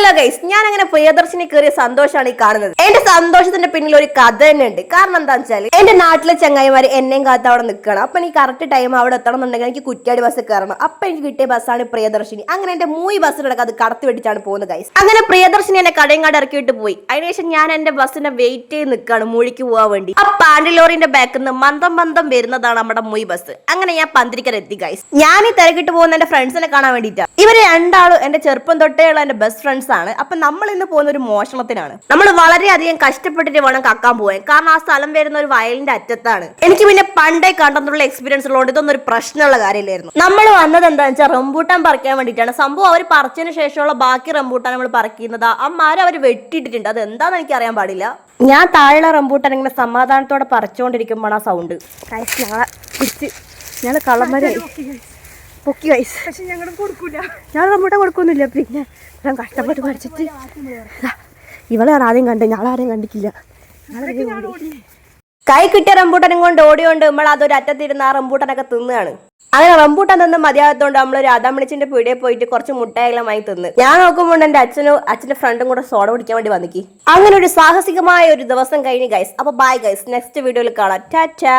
Hello guys, ഞാൻ അങ്ങനെ പ്രിയദർശിനി കയറിയ സന്തോഷമാണ് ഈ കാണുന്നത്. എന്റെ സന്തോഷത്തിന്റെ പിന്നിൽ ഒരു കഥ തന്നെ ഉണ്ട്. കാരണം എന്താണെന്ന് വെച്ചാൽ എന്റെ നാട്ടിലെ ചങ്ങായിമാര് എന്നെയും കാത്ത് അവിടെ നിൽക്കണം. അപ്പൊ എനിക്ക് കറക്റ്റ് ടൈം അവിടെ എത്തണം എന്നുണ്ടെങ്കിൽ എനിക്ക് കുറ്റ്യാടി ബസ് കയറണം. അപ്പൊ എനിക്ക് കിട്ടിയ ബസ്സാണ് പ്രിയദർശിനി. അങ്ങനെ എന്റെ മൂവി ബസ്സിലടക്കം അത് കടത്തി വെട്ടിച്ചാണ് പോകുന്നത് ഗൈസ്. അങ്ങനെ പ്രിയദർശിനി എന്നെ കടയങ്ങാട് ഇറക്കിയിട്ട് പോയി. അതിനുശേഷം ഞാൻ എന്റെ ബസ്സിനെ വെയിറ്റ് ചെയ്ത് നിൽക്കുകയാണ് മൂഴിക്ക് പോകാൻ വേണ്ടി. ആ പാണ്ടിലോറിന്റെ ബാക്കിൽ നിന്ന് മന്ദം വരുന്നതാണ് നമ്മുടെ മൂവി ബസ്. അങ്ങനെ ഞാൻ പന്തിരിക്കര എത്തി ഗൈസ്. ഞാൻ ഈ തിരക്കിട്ട് പോകുന്ന എന്റെ ഫ്രണ്ട്സിനെ കാണാൻ വേണ്ടിയിട്ടാണ്. ഇവര് രണ്ടാളും എന്റെ ചെറുപ്പം തൊട്ടേ ഉള്ള എന്റെ ബെസ്റ്റ് ഫ്രണ്ട്സ് ആണ്. അപ്പൊ നമ്മൾ ഇന്ന് പോകുന്ന ഒരു മോഷണത്തിനാണ്. നമ്മൾ വളരെയധികം കഷ്ടപ്പെട്ടിട്ട് വേണം കക്കാൻ പോകാൻ. കാരണം ആ സ്ഥലം വരുന്ന ഒരു വയലിന്റെ അറ്റത്താണ്. എനിക്ക് പിന്നെ പണ്ടേ കണ്ടെന്നുള്ള എക്സ്പീരിയൻസ് ഉള്ളതുകൊണ്ട് ഇതൊന്നും ഒരു പ്രശ്നമുള്ള കാര്യമില്ലായിരുന്നു. നമ്മൾ വന്നത് എന്താണെന്ന് വെച്ചാൽ റംബൂട്ടാൻ പറിക്കാൻ വേണ്ടിയിട്ടാണ്. സംഭവം അവർ പറിച്ചതിന് ശേഷമുള്ള ബാക്കി റംബൂട്ടാൻ നമ്മൾ പറിക്കുന്നത് ആ മരം അവർ വെട്ടിയിട്ടിട്ടുണ്ട്. അത് എന്താണെന്ന് എനിക്ക് അറിയാൻ പാടില്ല. ഞാൻ താഴെ റംബൂട്ടാൻ ഇങ്ങനെ സമാധാനത്തോടെ പറിച്ചുകൊണ്ടിരിക്കുമ്പോൾ ആ സൗണ്ട് ഞങ്ങള് കള്ളന്മാരെ പൊക്കി വയസ്സ്. പക്ഷെ ഞങ്ങൾ കൊടുക്കൂല, ഞാൻ റംബൂട്ടാൻ കൊടുക്കൊന്നുമില്ല. പിന്നെ ഞാൻ കഷ്ടപ്പെട്ട് പഠിച്ചിട്ട് ഇവളെയാണ് ആദ്യം കണ്ടത്, ഞാളാരെയും കണ്ടിട്ടില്ല. കൈ കിട്ടിയ റംബൂട്ടനും കൊണ്ട് ഓടിയോണ്ട് നമ്മൾ അതൊരു അറ്റത്തിരുന്ന് ആ റംബൂട്ടനൊക്കെ തിന്നുകയാണ്. അങ്ങനെ റംബൂട്ടാൻ നിന്ന് മതിയാകത്തോണ്ട് നമ്മൾ ഒരു അതാമിളിച്ചിന്റെ പീടിയെ പോയിട്ട് കുറച്ച് മുട്ടയെല്ലാം വാങ്ങി തിന്ന്. ഞാൻ നോക്കുമ്പോൾ എന്റെ അച്ഛന്റെ ഫ്രണ്ടും കൂടെ സോഡ കുടിക്കാൻ വേണ്ടി വന്നിക്ക്. അങ്ങനെ ഒരു സാഹസികമായ ഒരു ദിവസം കഴിഞ്ഞ് ഗൈസ്. അപ്പൊ ബൈ ഗൈസ്, നെക്സ്റ്റ് വീഡിയോയിൽ കാണാം. ടാറ്റാ.